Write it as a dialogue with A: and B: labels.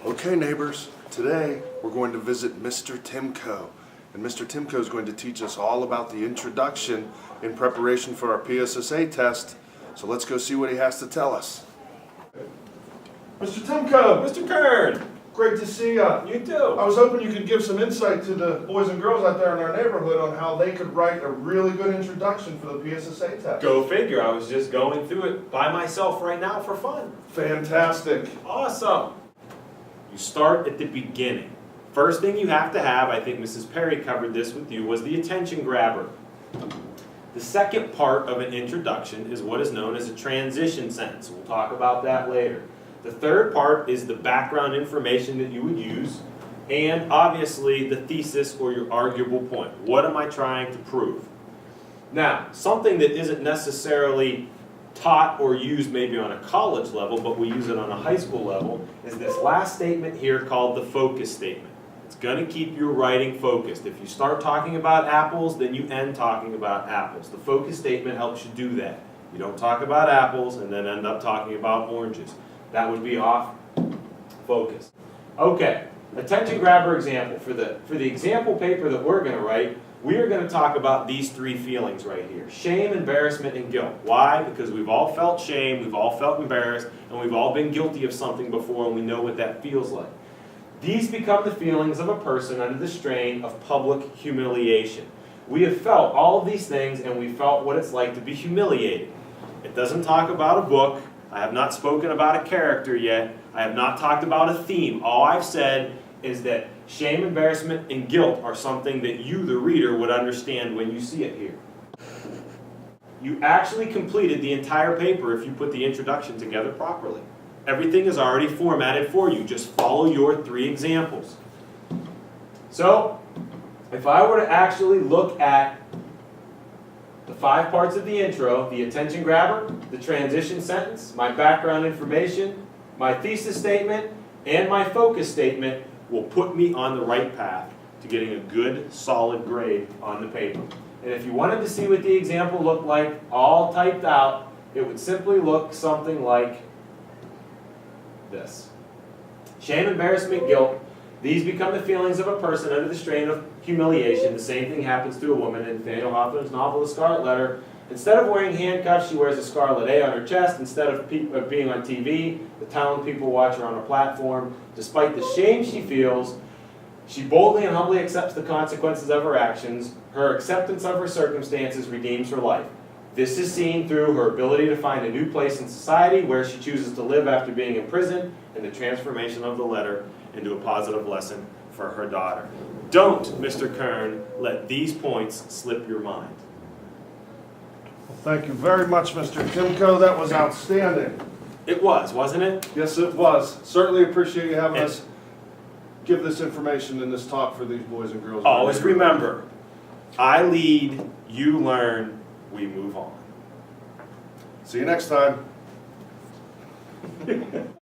A: Okay, neighbors, today we're going to visit Mr. Timko. And Mr. Timko is going to teach us all about the introduction in preparation for our PSSA test. So let's go see what he has to tell us. Mr. Timko!
B: Mr. Curran!
A: Great to see you.
B: You too.
A: I was hoping you could give some insight to the boys and girls out there in our neighborhood on how they could write a really good introduction for the PSSA test.
B: Go figure. I was just going through it by myself right now for fun.
A: Fantastic.
B: Awesome. You start at the beginning. First thing you have to have, I think Mrs. Perry covered this with you, was the attention grabber. The second part of an introduction is what is known as a transition sentence. We'll talk about that later. The third part is the background information that you would use, and obviously the thesis or your arguable point. What am I trying to prove? Now, something that isn't necessarily taught or used maybe on a college level, but we use it on a high school level, is this last statement here called the focus statement. It's going to keep your writing focused. If you start talking about apples, then you end talking about apples. The focus statement helps you do that. You don't talk about apples and then end up talking about oranges. That would be off focus. Okay, attention grabber example. For the example paper that we're going to write, we are going to talk about these three feelings right here. Shame, embarrassment, and guilt. Why? Because we've all felt shame, we've all felt embarrassed, and we've all been guilty of something before, and we know what that feels like. These become the feelings of a person under the strain of public humiliation. We have felt all of these things, and we felt what it's like to be humiliated. It doesn't talk about a book. I have not spoken about a character yet. I have not talked about a theme. All I've said is that shame, embarrassment, and guilt are something that you, the reader, would understand when you see it here. You actually completed the entire paper if you put the introduction together properly. Everything is already formatted for you. Just follow your three examples. So, if I were to actually look at the 5 parts of the intro, the attention grabber, the transition sentence, my background information, my thesis statement, and my focus statement will put me on the right path to getting a good, solid grade on the paper. And if you wanted to see what the example looked like, all typed out, it would simply look something like this. Shame, embarrassment, guilt. These become the feelings of a person under the strain of humiliation. The same thing happens to a woman in Nathaniel Hawthorne's novel, The Scarlet Letter. Instead of wearing handcuffs, she wears a scarlet A on her chest. Instead of being on TV, the town people watch her on a platform. Despite the shame she feels, she boldly and humbly accepts the consequences of her actions. Her acceptance of her circumstances redeems her life. This is seen through her ability to find a new place in society where she chooses to live after being imprisoned, and the transformation of the letter into a positive lesson for her daughter. Don't, Mr. Curran, let these points slip your mind.
A: Well, thank you very much, Mr. Timko. That was outstanding.
B: It was, wasn't it?
A: Yes, it was. Certainly appreciate you having us give this information in this talk for these boys and girls.
B: Always remember, I lead, you learn, we move on.
A: See you next time.